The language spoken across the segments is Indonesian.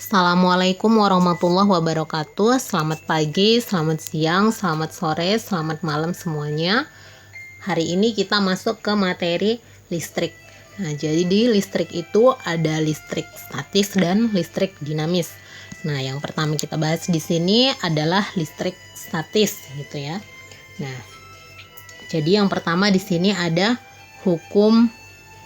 Assalamualaikum warahmatullahi wabarakatuh. Selamat pagi, selamat siang, selamat sore, selamat malam semuanya. Hari ini kita masuk ke materi listrik. Nah, jadi di listrik itu ada listrik statis dan listrik dinamis. Nah, yang pertama kita bahas di sini adalah listrik statis gitu ya. Nah, jadi yang pertama di sini ada hukum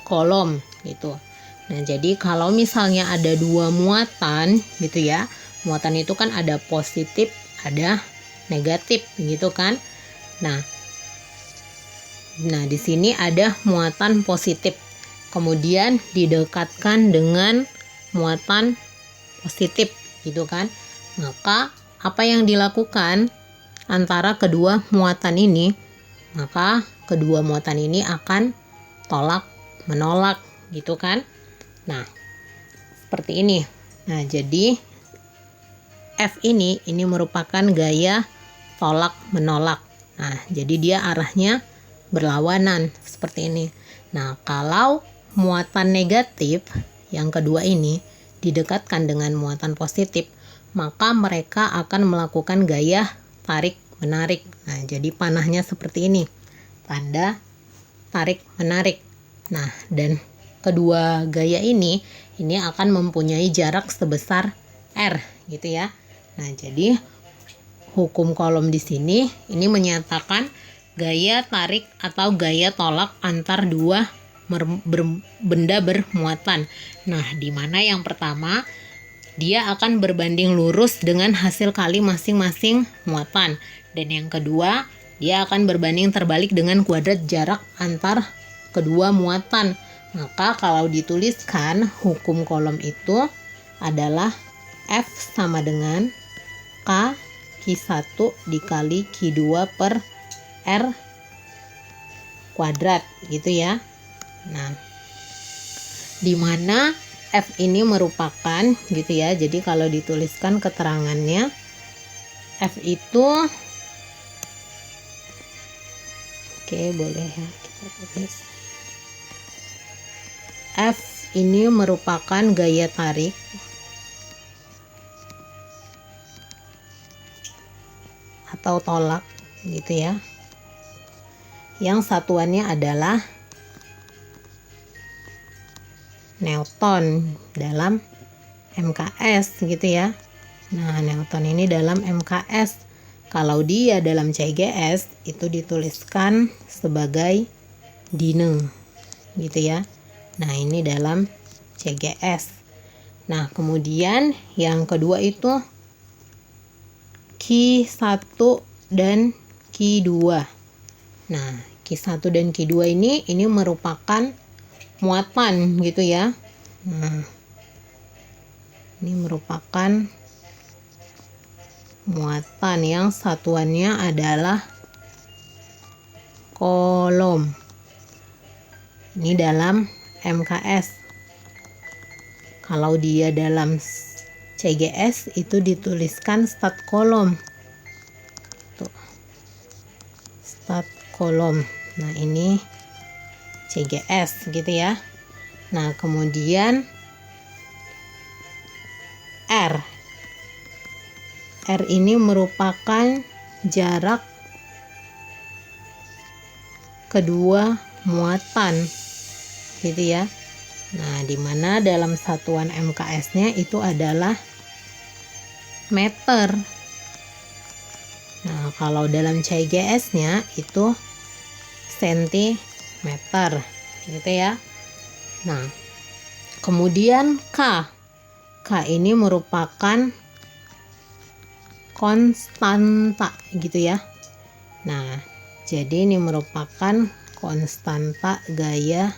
Coulomb gitu. Nah, jadi kalau misalnya ada dua muatan gitu ya. Muatan itu kan ada positif, ada negatif gitu kan. Nah, di sini ada muatan positif. Kemudian didekatkan dengan muatan positif gitu kan. Maka apa yang dilakukan antara kedua muatan ini? Maka kedua muatan ini akan tolak menolak gitu kan. Nah, seperti ini. Nah, jadi F ini merupakan gaya tolak menolak. Nah, jadi dia arahnya berlawanan seperti ini. Nah, kalau muatan negatif yang kedua ini didekatkan dengan muatan positif, maka mereka akan melakukan gaya tarik menarik. Nah, jadi panahnya seperti ini. Tanda tarik menarik. Nah, dan kedua gaya ini akan mempunyai jarak sebesar R gitu ya. Nah, jadi hukum Coulomb di sini menyatakan gaya tarik atau gaya tolak antar dua benda bermuatan. Nah, di mana yang pertama dia akan berbanding lurus dengan hasil kali masing-masing muatan, dan yang kedua dia akan berbanding terbalik dengan kuadrat jarak antar kedua muatan. Maka kalau dituliskan hukum Coulomb itu adalah F sama dengan K Q1 dikali Q2 per R kuadrat gitu ya. Nah, di mana F ini merupakan gitu ya. Jadi kalau dituliskan keterangannya, F itu boleh ya kita tulis. F ini merupakan gaya tarik atau tolak gitu ya. Yang satuannya adalah Newton dalam MKS gitu ya. Nah, Newton ini dalam MKS. Kalau dia dalam CGS itu dituliskan sebagai Dine gitu ya. Nah, ini dalam CGS. Nah, kemudian yang kedua itu Q1 dan Q2. Nah, Q1 dan Q2 ini merupakan muatan gitu ya. Nah, ini merupakan muatan yang satuannya adalah Coulomb. Ini dalam MKS. Kalau dia dalam CGS itu dituliskan stat Coulomb. Tuh. Stat Coulomb. Nah, ini CGS gitu ya. Nah, kemudian R. R ini merupakan jarak kedua muatan gitu ya. Nah, di mana dalam satuan MKS-nya itu adalah meter. Nah, kalau dalam CGS-nya itu sentimeter gitu ya. Nah, kemudian K. K ini merupakan konstanta gitu ya. Nah, jadi ini merupakan konstanta gaya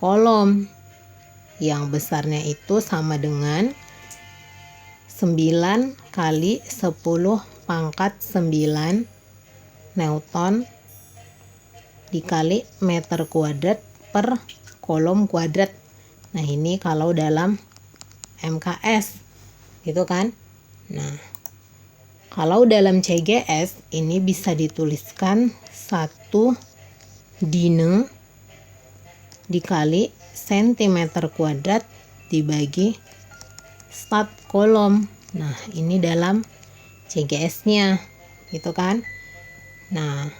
Coulomb yang besarnya itu sama dengan 9 kali 10 pangkat 9 Newton dikali meter kuadrat per Coulomb kuadrat. Nah, ini kalau dalam MKS gitu kan. Nah, kalau dalam CGS ini bisa dituliskan 1 Dine dikali cm² dibagi start kolom. Nah, ini dalam CGS-nya, gitu kan. Nah,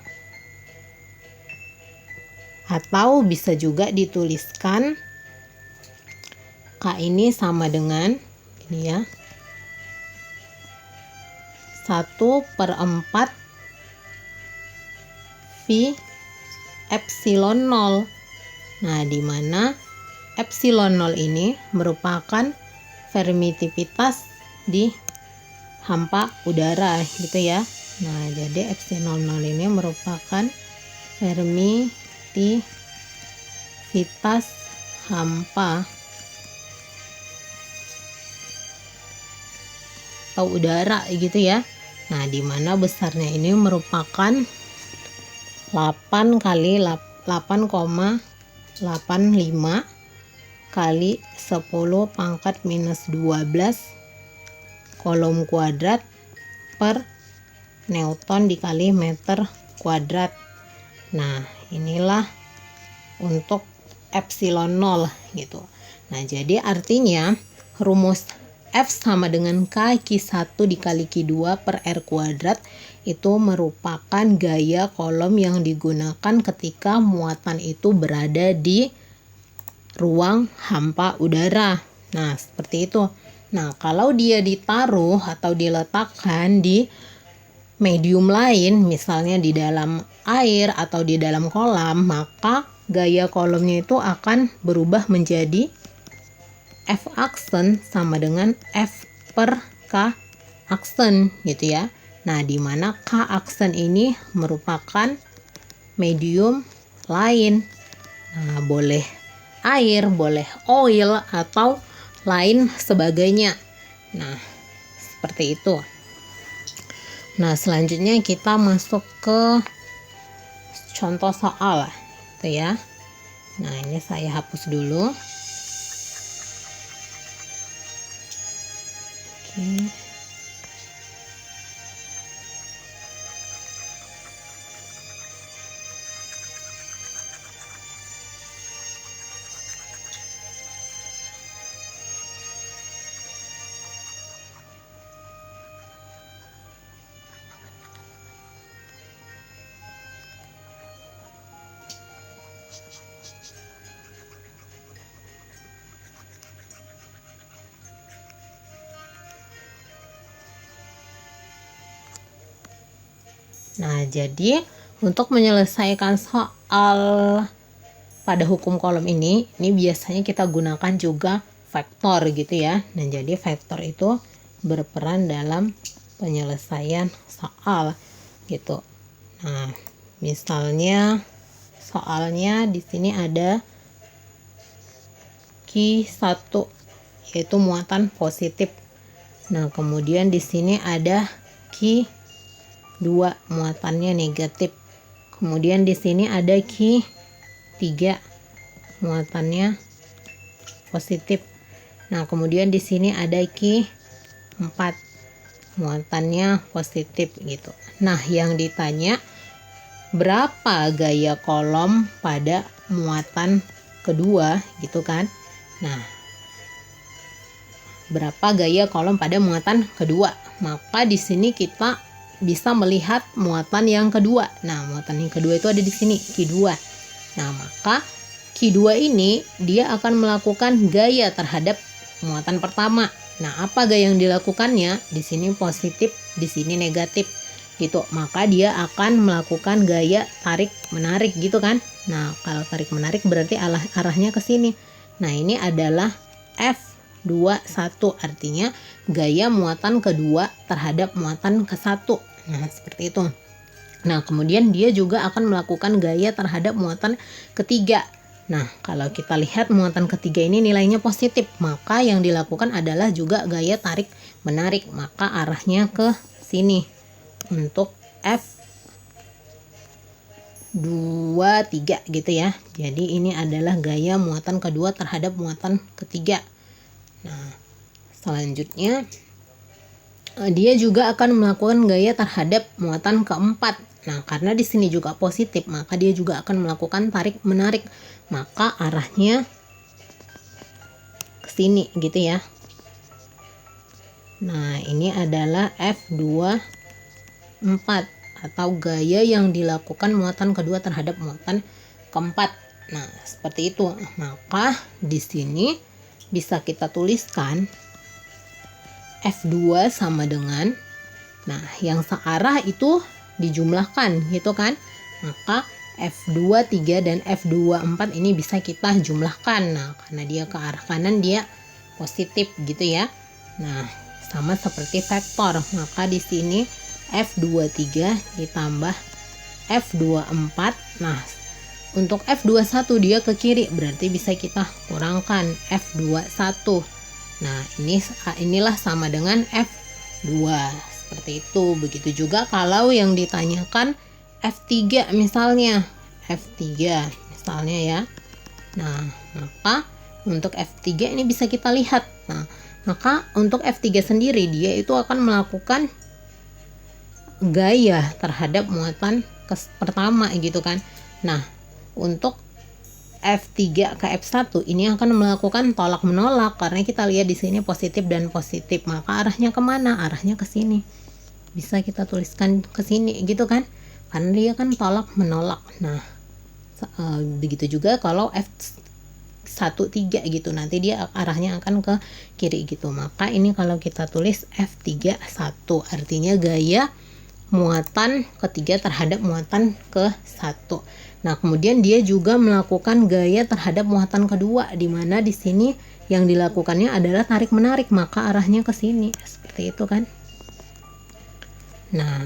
atau bisa juga dituliskan K ini sama dengan ini ya, 1/4 V epsilon 0. Nah, di mana epsilon 0 ini merupakan permitivitas di hampa udara gitu ya. Nah, jadi epsilon 0 ini merupakan permitivitas hampa atau udara gitu ya. Nah, di mana besarnya ini merupakan 8 kali 8,85 kali 10 pangkat minus 12 kolom kuadrat per Newton dikali meter kuadrat. Nah, inilah untuk epsilon 0 gitu. Nah, jadi artinya rumus F sama dengan K Q1 dikali Q2 per R kuadrat itu merupakan gaya kolom yang digunakan ketika muatan itu berada di ruang hampa udara. Nah, seperti itu. Nah, kalau dia ditaruh atau diletakkan di medium lain, misalnya di dalam air atau di dalam kolam, maka gaya kolomnya itu akan berubah menjadi F aksen sama dengan F per K aksen gitu ya. Nah, di mana K aksen ini merupakan medium lain. Nah, boleh air, boleh oil, atau lain sebagainya. Nah, seperti itu. Nah, selanjutnya kita masuk ke contoh soal gitu ya. Nah, ini saya hapus dulu. Oke. Nah, jadi untuk menyelesaikan soal pada hukum kolom ini biasanya kita gunakan juga vektor gitu ya. Nah, jadi vektor itu berperan dalam penyelesaian soal gitu. Nah, misalnya soalnya di sini ada Q1 yaitu muatan positif. Nah, kemudian di sini ada Q2 muatannya negatif. Kemudian di sini ada Q3 muatannya positif. Nah, kemudian di sini ada Q4 muatannya positif gitu. Nah, yang ditanya berapa gaya kolom pada muatan kedua gitu kan. Nah, berapa gaya kolom pada muatan kedua? Maka di sini kita bisa melihat muatan yang kedua. Nah, muatan yang kedua itu ada di sini, Q2. Nah, maka Q2 ini dia akan melakukan gaya terhadap muatan pertama. Nah, apa gaya yang dilakukannya? Di sini positif, di sini negatif gitu. Maka dia akan melakukan gaya tarik menarik gitu kan. Nah, kalau tarik menarik berarti arahnya ke sini. Nah, ini adalah F21, artinya gaya muatan kedua terhadap muatan ke-1. Nah, seperti itu. Nah, kemudian dia juga akan melakukan gaya terhadap muatan ketiga. Nah, kalau kita lihat muatan ketiga ini nilainya positif, maka yang dilakukan adalah juga gaya tarik menarik, maka arahnya ke sini untuk F23 gitu ya. Jadi ini adalah gaya muatan kedua terhadap muatan ketiga. Nah, selanjutnya dia juga akan melakukan gaya terhadap muatan keempat. Nah, karena di sini juga positif, maka dia juga akan melakukan tarik menarik. Maka arahnya ke sini gitu ya. Nah, ini adalah F24 atau gaya yang dilakukan muatan kedua terhadap muatan keempat. Nah, seperti itu. Maka di sini bisa kita tuliskan F2 sama dengan, nah, yang searah itu dijumlahkan gitu kan. Maka F23 dan F24 ini bisa kita jumlahkan. Nah, karena dia ke arah kanan dia positif gitu ya. Nah, sama seperti vektor. Maka di sini F23 ditambah F24. Nah, untuk F21 dia ke kiri, berarti bisa kita kurangkan F21. Nah, inilah sama dengan F2. Seperti itu. Begitu juga kalau yang ditanyakan F3 misalnya. F3 misalnya ya. Nah, maka untuk F3 ini bisa kita lihat. Nah, maka untuk F3 sendiri dia itu akan melakukan gaya terhadap muatan pertama gitu kan. Nah, untuk F3 ke F1 ini akan melakukan tolak menolak karena kita lihat di sini positif dan positif. Maka arahnya kemana? Arahnya ke sini. Bisa kita tuliskan ke sini gitu kan. Karena dia kan tolak menolak. Nah, begitu juga kalau F13 gitu, nanti dia arahnya akan ke kiri gitu. Maka ini kalau kita tulis F31 artinya gaya muatan ketiga terhadap muatan ke-1. Nah, kemudian dia juga melakukan gaya terhadap muatan kedua, di mana di sini yang dilakukannya adalah tarik menarik, maka arahnya ke sini. Seperti itu kan. Nah,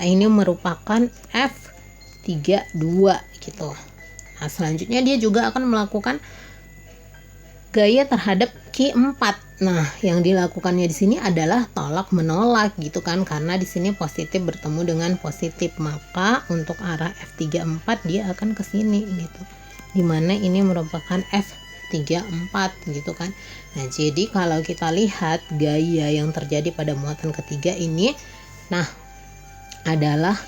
ini merupakan F32 gitu. Nah, selanjutnya dia juga akan melakukan gaya terhadap Q4. Nah, yang dilakukannya di sini adalah tolak menolak gitu kan, karena di sini positif bertemu dengan positif, maka untuk arah F34 dia akan ke sini gitu. Dimana ini merupakan F34 gitu kan. Nah, jadi kalau kita lihat gaya yang terjadi pada muatan ketiga ini, nah, adalah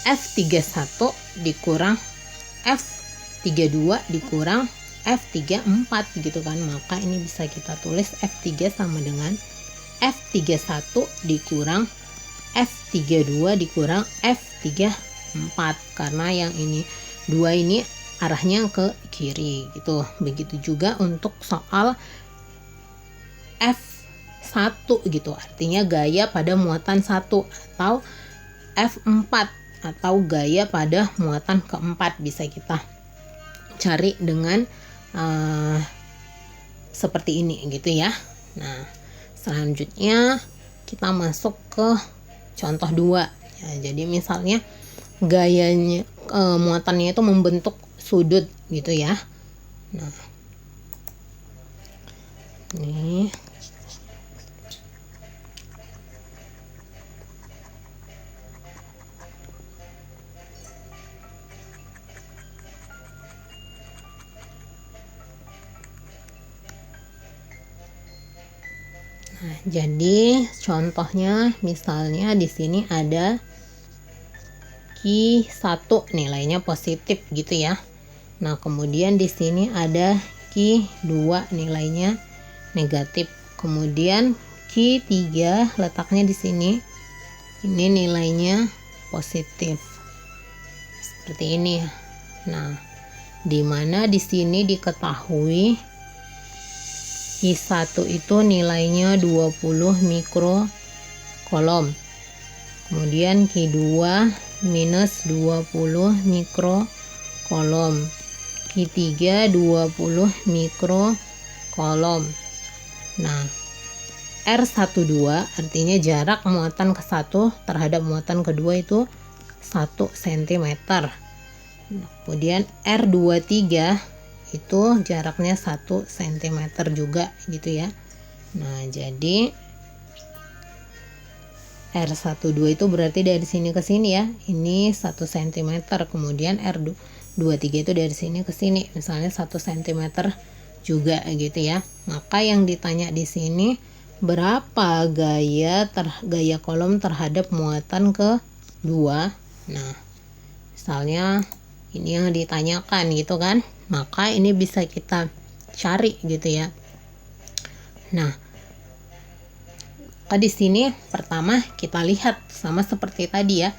F31 dikurang F32 dikurang F34 gitu kan. Maka ini bisa kita tulis F3 sama dengan F31 dikurang F32 dikurang F34, karena yang ini dua ini arahnya ke kiri gitu. Begitu juga untuk soal F1 gitu, artinya gaya pada muatan 1, atau F4 atau gaya pada muatan keempat bisa kita cari dengan seperti ini gitu ya. Nah, selanjutnya kita masuk ke contoh 2 ya. Jadi misalnya gayanya muatannya itu membentuk sudut gitu ya. Nah, ini nah, jadi contohnya misalnya di sini ada Q1 nilainya positif gitu ya. Nah, kemudian di sini ada Q2 nilainya negatif. Kemudian Q3 letaknya di sini. Ini nilainya positif. Seperti ini. Nah, dimana di sini diketahui Q1 itu nilainya 20 mikrokolom. Kemudian Q2 minus 20 mikrokolom. Q3 20 mikrokolom. Nah, R12 artinya jarak muatan ke-1 terhadap muatan kedua itu 1 cm. Kemudian R23 itu jaraknya 1 cm juga gitu ya. Nah, jadi R12 itu berarti dari sini ke sini ya. Ini 1 cm. Kemudian R23 itu dari sini ke sini. Misalnya 1 cm juga gitu ya. Maka yang ditanya di sini berapa gaya kolom terhadap muatan kedua. Nah, misalnya ini yang ditanyakan gitu kan. Maka ini bisa kita cari gitu ya. Nah, Maka di sini pertama kita lihat sama seperti tadi ya.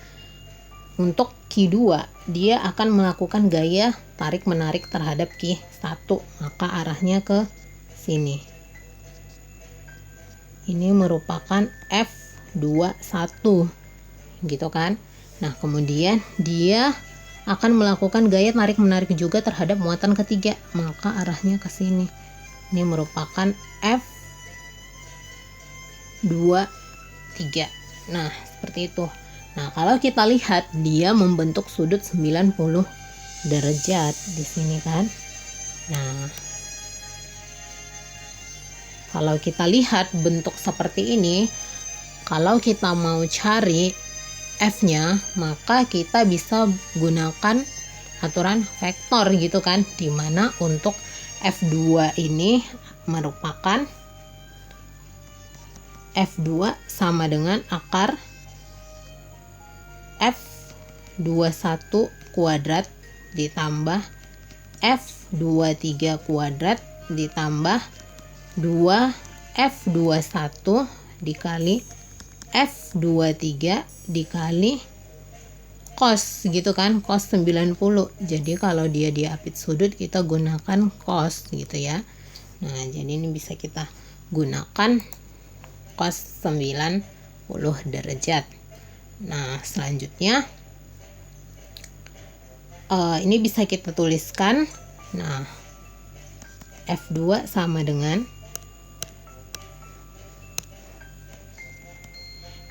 Untuk Q2 dia akan melakukan gaya tarik menarik terhadap Q1, maka arahnya ke sini. Ini merupakan F21 gitu kan. Nah, kemudian dia akan melakukan gaya tarik menarik juga terhadap muatan ketiga, maka arahnya ke sini. Ini merupakan F23. Nah, seperti itu. Nah, kalau kita lihat dia membentuk sudut 90 derajat di sini kan. Nah, kalau kita lihat bentuk seperti ini, kalau kita mau cari F-nya, maka kita bisa gunakan aturan vektor gitu kan, dimana untuk F2 ini merupakan F2 sama dengan akar F21 kuadrat ditambah F23 kuadrat ditambah 2 F21 dikali F23 dikali cos gitu kan, cos 90. Jadi kalau dia diapit sudut kita gunakan cos gitu ya. Nah, jadi ini bisa kita gunakan cos 90 derajat. Nah, selanjutnya ini bisa kita tuliskan. Nah, F2 sama dengan,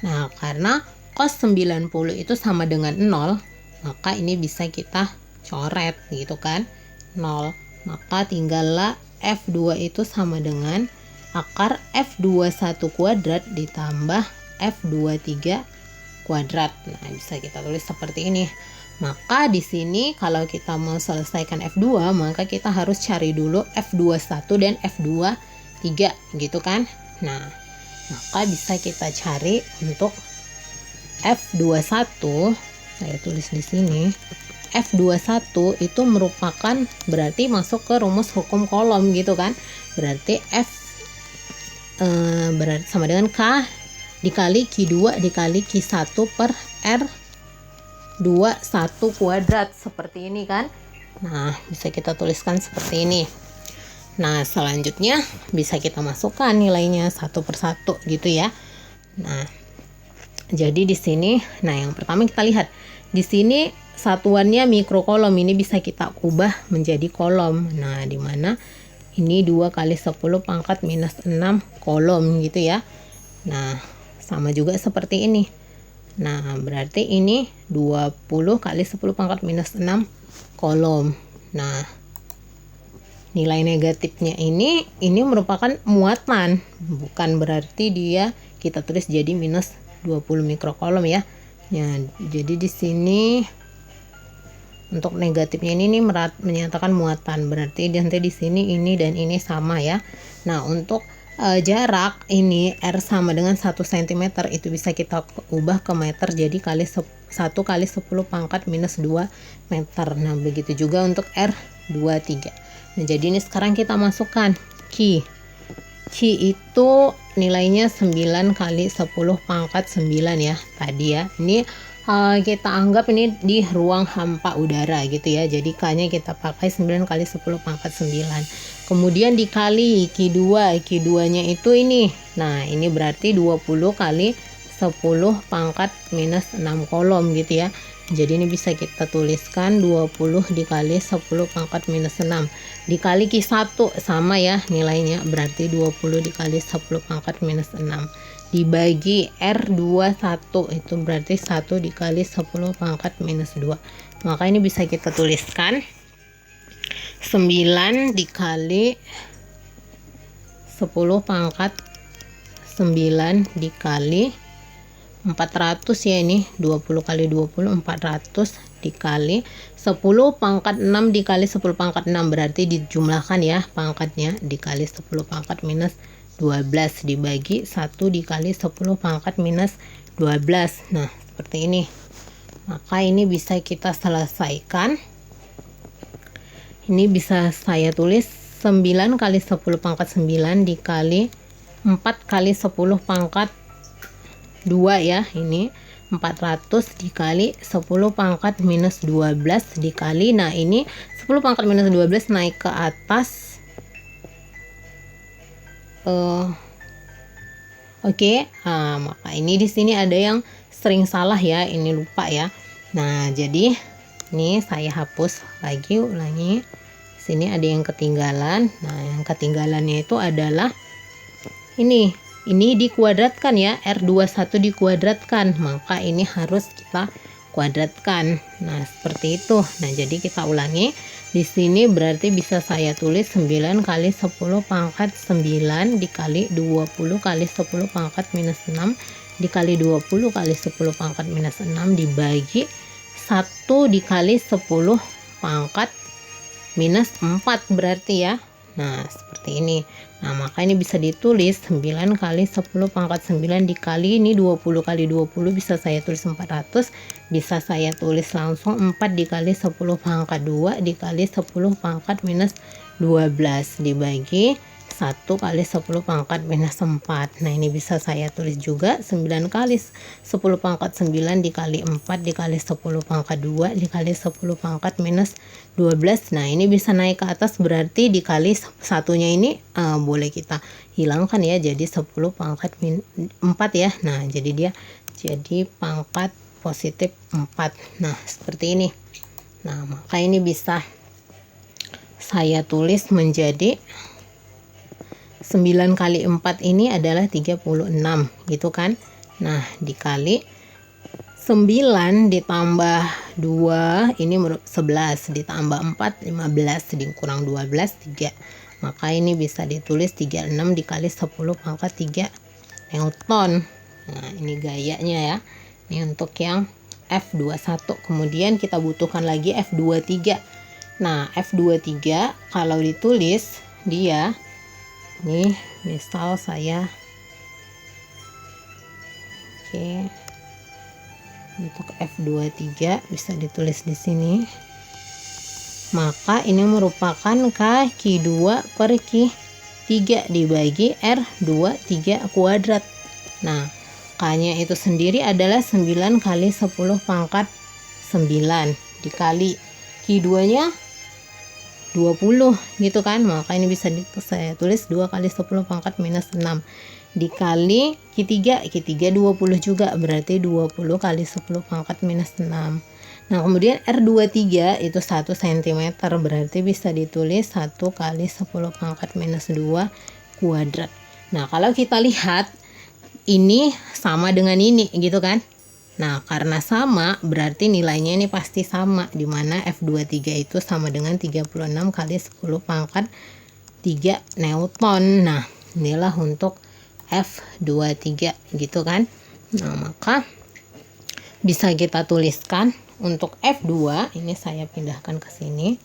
nah karena cos 90 itu sama dengan 0, maka ini bisa kita coret gitu kan, 0. Maka tinggallah F2 itu sama dengan akar F21 kuadrat ditambah F23 kuadrat. Nah, bisa kita tulis seperti ini. Maka di sini kalau kita mau selesaikan F2, maka kita harus cari dulu F21 dan F23 gitu kan. Nah, maka bisa kita cari untuk F21, saya tulis di sini. F21 itu merupakan berarti masuk ke rumus hukum kolom gitu kan. Berarti F berarti sama dengan K dikali Q2 dikali Q1 per R21 kuadrat, seperti ini kan. Nah, bisa kita tuliskan seperti ini. Nah, selanjutnya bisa kita masukkan nilainya satu per satu gitu ya. Nah, jadi di sini, nah yang pertama kita lihat di sini satuannya mikrokolom, ini bisa kita ubah menjadi kolom. Nah, di mana ini 2 kali 10 pangkat minus 6 kolom gitu ya. Nah, sama juga seperti ini. Nah, berarti ini 20 kali 10 pangkat minus 6 kolom. Nah, nilai negatifnya ini merupakan muatan, bukan berarti dia kita tulis jadi minus 20 mikrokolom ya. Ya, jadi di sini untuk negatifnya ini menyatakan muatan, berarti nanti di sini ini dan ini sama ya. Nah, untuk jarak ini R sama dengan 1 cm itu bisa kita ubah ke meter, jadi 1 kali 10 pangkat minus 2 meter. Nah, begitu juga untuk R23. Nah, jadi ini sekarang kita masukkan Q itu nilainya 9 kali 10 pangkat 9 ya tadi ya. Ini kita anggap ini di ruang hampa udara gitu ya. Jadi K-nya kita pakai 9 kali 10 pangkat 9. Kemudian dikali Q2-nya itu ini. Nah, ini berarti 20 kali 10 pangkat minus 6 kolom gitu ya. Jadi ini bisa kita tuliskan 20 dikali 10 pangkat minus 6 dikali Q1 sama ya nilainya, berarti 20 dikali 10 pangkat minus 6 dibagi R21 itu berarti 1 dikali 10 pangkat minus 2. Maka ini bisa kita tuliskan 9 dikali 10 pangkat 9 dikali 400 ya, ini 20 kali 20 400 dikali 10 pangkat 6 dikali 10 pangkat 6 berarti dijumlahkan ya pangkatnya dikali 10 pangkat minus 12 dibagi 1 dikali 10 pangkat minus 12. Nah, seperti ini. Maka ini bisa kita selesaikan. Ini bisa saya tulis 9 kali 10 pangkat 9 dikali 4 kali 10 pangkat 2 ya, ini 400 dikali 10 pangkat minus 12 dikali, nah ini 10 pangkat minus 12 naik ke atas. Oke, maka ini di sini ada yang sering salah ya, ini lupa ya. Nah, jadi ini saya hapus lagi, ulangi. Sini ada yang ketinggalan. Nah, yang ketinggalannya itu adalah ini dikuadratkan ya, R21 dikuadratkan, maka ini harus kita kuadratkan. Nah, seperti itu. Nah, jadi kita ulangi. Di sini berarti bisa saya tulis 9 kali 10 pangkat 9 dikali 20 kali 10 pangkat minus 6 dikali 20 kali 10 pangkat minus 6 dibagi 1 dikali 10 pangkat minus 4 berarti ya. Nah, seperti ini. Nah, maka ini bisa ditulis 9 kali 10 pangkat 9 dikali ini 20 kali 20 bisa saya tulis 400. Bisa saya tulis langsung 4 dikali 10 pangkat 2 dikali 10 pangkat minus 12 dibagi 1 kali 10 pangkat minus 4. Nah, ini bisa saya tulis juga 9 kali 10 pangkat 9 dikali 4 dikali 10 pangkat 2 dikali 10 pangkat minus 12. Nah, ini bisa naik ke atas, berarti dikali satunya ini boleh kita hilangkan ya, jadi 10 pangkat 4 ya. Nah, jadi dia jadi pangkat positif 4. Nah, seperti ini. Nah, maka ini bisa saya tulis menjadi 9 kali 4 ini adalah 36 gitu kan. Nah, dikali 9 ditambah 2 ini 11 ditambah 4 15 dikurang 12 3. Maka ini bisa ditulis 36 dikali 10 pangkat 3 Newton. Nah, ini gayanya ya. Ini untuk yang F21. Kemudian kita butuhkan lagi F23. Nah, F23 kalau ditulis dia nih, misal saya untuk F23 bisa ditulis di sini. Maka ini merupakan kaki 2 per kaki 3 dibagi R23 kuadrat. Nah, K-nya itu sendiri adalah 9 kali 10 pangkat 9 dikali Ki 2-nya 20 gitu kan. Maka ini bisa saya tulis 2 kali 10 pangkat minus 6 dikali Ki 3 20 juga, berarti 20 kali 10 pangkat minus 6. Nah, kemudian R23 itu 1 cm, berarti bisa ditulis 1 kali 10 pangkat minus 2 kuadrat. Nah, kalau kita lihat ini sama dengan ini gitu kan. Nah, karena sama berarti nilainya ini pasti sama, dimana F23 itu sama dengan 36 kali 10 pangkat 3 Newton. Nah, inilah untuk F23 gitu kan. Nah, maka bisa kita tuliskan untuk F2, ini saya pindahkan ke sini.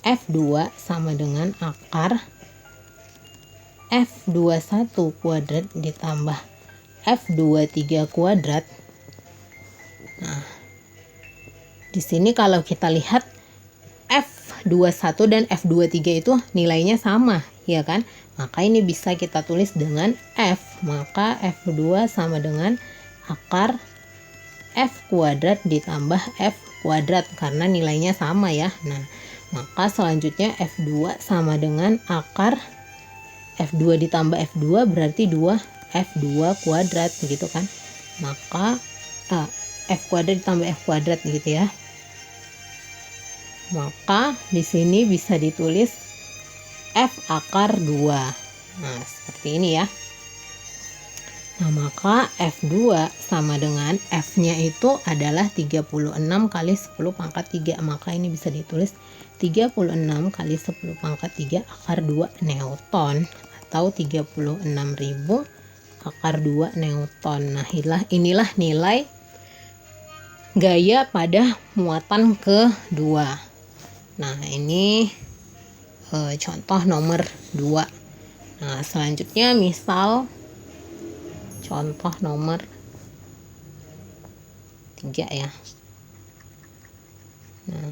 F2 sama dengan akar F21 kuadrat ditambah F23 kuadrat. Nah, di sini kalau kita lihat F21 dan F23 itu nilainya sama, ya kan? Maka ini bisa kita tulis dengan F. Maka F2 sama dengan akar F kuadrat ditambah F kuadrat karena nilainya sama ya. Nah, maka selanjutnya F2 sama dengan akar F2 ditambah F2 berarti 2 F2 kuadrat begitu kan. Maka F kuadrat ditambah F kuadrat gitu ya. Maka di sini bisa ditulis F akar 2. Nah, seperti ini ya. Nah, maka F2 sama dengan F-nya itu adalah 36 kali 10 pangkat 3. Maka ini bisa ditulis 36 kali 10 pangkat 3 akar 2 Newton atau 36.000 akar 2 Newton. Nah, inilah nilai gaya pada muatan kedua. Nah, ini contoh nomor 2. Nah, selanjutnya misal contoh nomor 3 ya. Nah,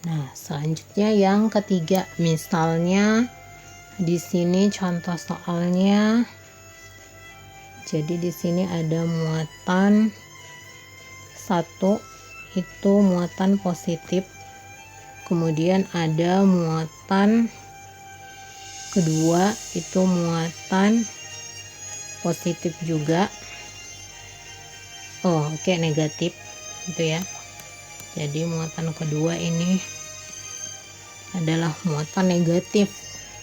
Nah, selanjutnya yang ketiga, misalnya di sini contoh soalnya. Jadi di sini ada muatan 1 itu muatan positif. Kemudian ada muatan kedua itu muatan positif juga. Oh, oke, negatif gitu ya. Jadi muatan kedua ini adalah muatan negatif.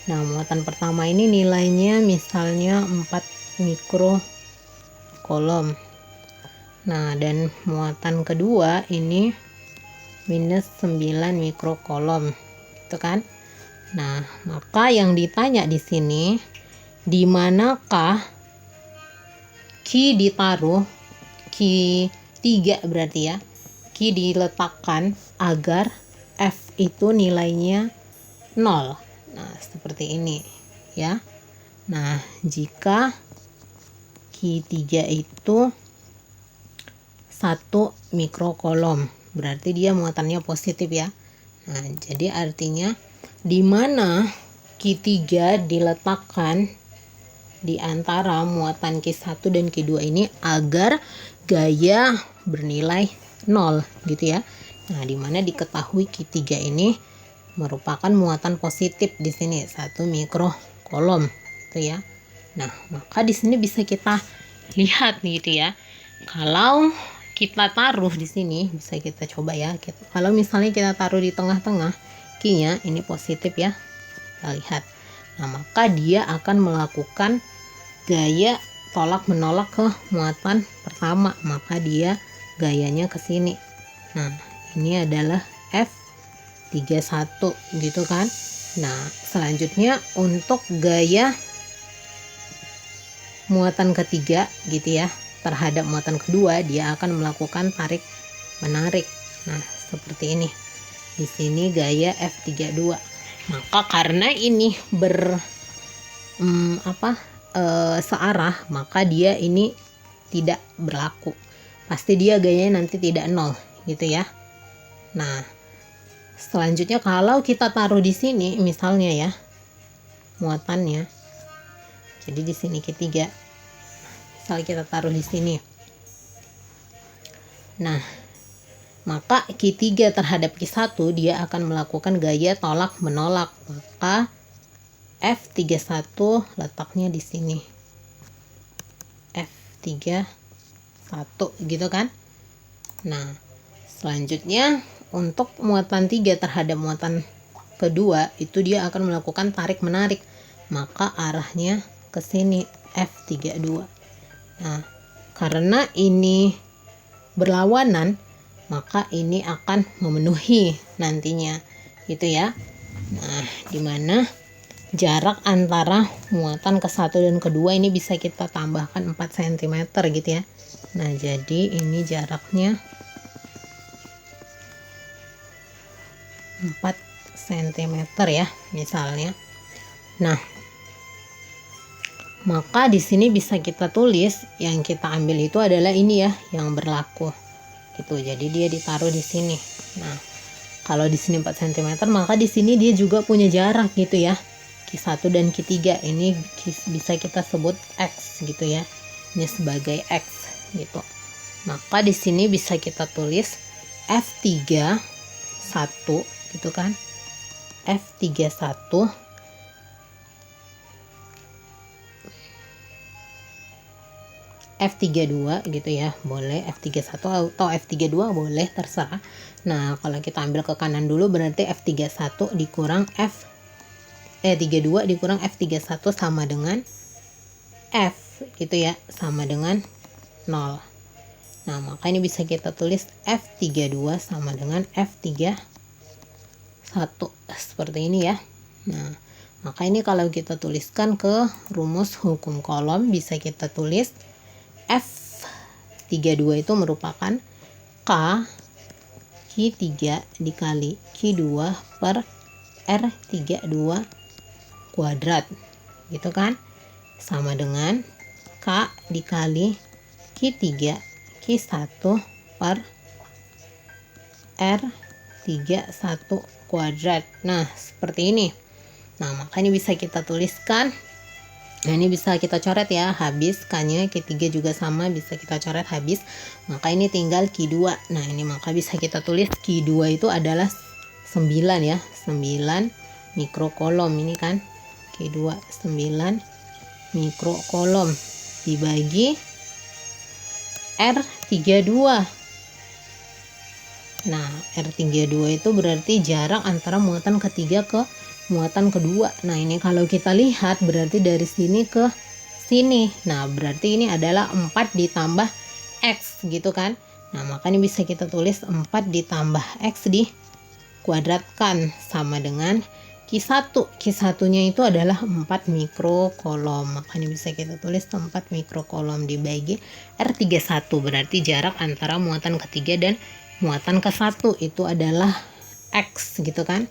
Nah, muatan pertama ini nilainya misalnya 4 mikrocoulomb. Nah, dan muatan kedua ini minus 9 mikrocoulomb, gitu kan? Nah, maka yang ditanya di sini, di manakah Q ditaruh, Q3 berarti ya, Q diletakkan agar F itu nilainya 0. Nah, seperti ini ya. Nah, jika Q3 itu 1 mikrocoulomb, berarti dia muatannya positif ya. Nah, jadi artinya di mana Q3 diletakkan di antara muatan Q1 dan Q2 ini agar gaya bernilai 0 gitu ya. Nah, di mana diketahui Q3 ini merupakan muatan positif di sini 1 mikrocoulomb gitu ya. Nah, maka di sini bisa kita lihat gitu ya. Kalau kita taruh di sini, bisa kita coba ya. Kalau misalnya kita taruh di tengah-tengah, Q-nya ini positif ya. Kita lihat. Nah, maka dia akan melakukan gaya tolak menolak ke muatan pertama, maka dia gayanya ke sini. Nah, ini adalah F31 gitu kan. Nah, selanjutnya untuk gaya muatan ketiga gitu ya, terhadap muatan kedua dia akan melakukan tarik menarik. Nah, seperti ini. Di sini gaya F32. Maka karena ini searah, maka dia ini tidak berlaku. Pasti dia gayanya nanti tidak 0 gitu ya. Nah, selanjutnya kalau kita taruh di sini misalnya ya muatannya. Jadi di sini Q3. Misal kita taruh di sini. Nah, maka Q3 terhadap Q1 dia akan melakukan gaya tolak menolak. Maka F31 letaknya di sini. F31 gitu kan. Nah, selanjutnya untuk muatan 3 terhadap muatan kedua itu dia akan melakukan tarik menarik. Maka arahnya ke sini F32. Nah, karena ini berlawanan, maka ini akan memenuhi nantinya gitu ya. Nah, dimana jarak antara muatan ke-1 dan kedua ini bisa kita tambahkan 4 cm gitu ya. Nah, jadi ini jaraknya 4 cm ya misalnya. Nah, maka di sini bisa kita tulis yang kita ambil itu adalah ini ya yang berlaku gitu. Jadi dia ditaruh di sini. Nah, kalau di sini 4 cm, maka di sini dia juga punya jarak gitu ya. Q1 dan Q3 ini bisa kita sebut X gitu ya. Ini sebagai X gitu. Maka di sini bisa kita tulis F31 gitu kan. F31 F32 gitu ya, boleh F31 atau F32 boleh, terserah. Nah, kalau kita ambil ke kanan dulu berarti F31 dikurang 32 dikurang F31 sama dengan F gitu ya, sama dengan 0. Nah, maka ini bisa kita tulis F32 sama dengan F31 seperti ini ya. Nah, maka ini kalau kita tuliskan ke rumus hukum Coulomb bisa kita tulis F32 itu merupakan K Q3 dikali Q2 per R32 kuadrat gitu kan, sama dengan K dikali Q3 Q1 per R 31 kuadrat. Nah, seperti ini. Nah, maka ini bisa kita tuliskan. Nah, ini bisa kita coret ya, habis K-nya, Q3 juga sama, bisa kita coret habis. Maka ini tinggal Q2. Nah, ini maka bisa kita tulis Q2 itu adalah 9 ya, 9 mikrokolom ini kan. Q2 9 mikrokolom dibagi R32. Nah, R32 itu berarti jarak antara muatan ketiga ke muatan kedua. Nah, ini kalau kita lihat berarti dari sini ke sini. Nah, berarti ini adalah 4 ditambah X gitu kan. Nah, maka ini bisa kita tulis 4 ditambah X dikuadratkan sama dengan Q1. Q1-nya itu adalah 4 mikrokolom. Maka ini bisa kita tulis 4 mikrokolom dibagi R31. Berarti jarak antara muatan ketiga dan muatan ke-1 itu adalah X gitu kan.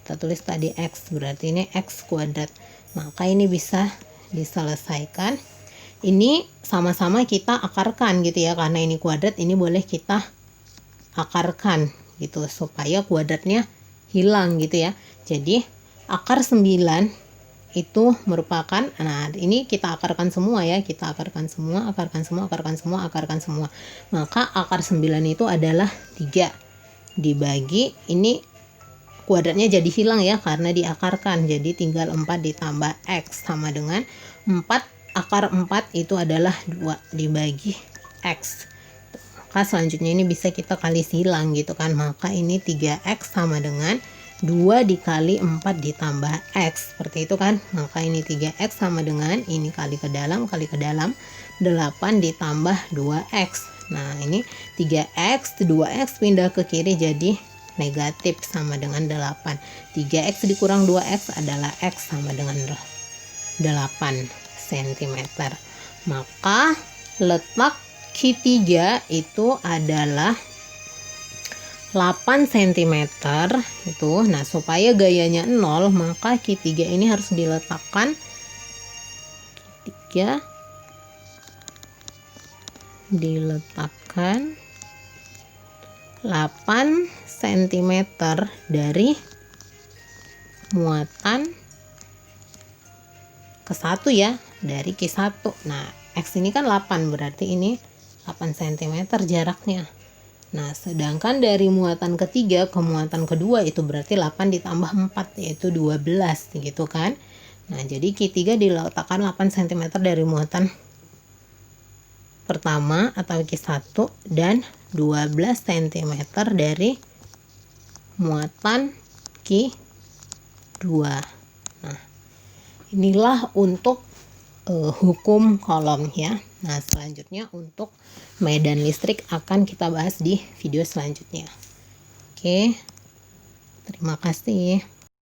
Kita tulis tadi X, berarti ini X kuadrat. Maka ini bisa diselesaikan. Ini sama-sama kita akarkan gitu ya, karena ini kuadrat, ini boleh kita akarkan gitu supaya kuadratnya hilang gitu ya. Jadi akar 9 itu merupakan, nah ini kita akarkan semua ya, kita akarkan semua, akarkan semua, akarkan semua, akarkan semua. Maka akar 9 itu adalah 3 dibagi, ini kuadratnya jadi hilang ya karena diakarkan, jadi tinggal 4 ditambah X sama dengan 4. Akar 4 itu adalah 2 dibagi X. Maka selanjutnya ini bisa kita kali silang gitu kan, maka ini 3X sama dengan 2 dikali 4 ditambah X, seperti itu kan. Maka ini 3X sama dengan ini kali ke dalam 8 ditambah 2X. Nah, ini 3X, 2X pindah ke kiri jadi negatif sama dengan 8. 3X dikurang 2X adalah X sama dengan 8 cm. Maka letak Q3 itu adalah 8 cm itu. Nah, supaya gayanya 0, maka Q3 ini harus diletakkan Q3 diletakkan 8 cm dari muatan ke-1 ya, dari Q1. Nah, X ini kan 8, berarti ini 8 cm jaraknya. Nah, sedangkan dari muatan ketiga ke muatan kedua itu berarti 8 ditambah 4 yaitu 12 gitu kan. Nah, jadi Q3 diletakkan 8 cm dari muatan pertama atau Q1 dan 12 cm dari muatan Q2. Nah, inilah untuk hukum kolom ya. Nah, selanjutnya untuk medan listrik akan kita bahas di video selanjutnya. Oke, terima kasih.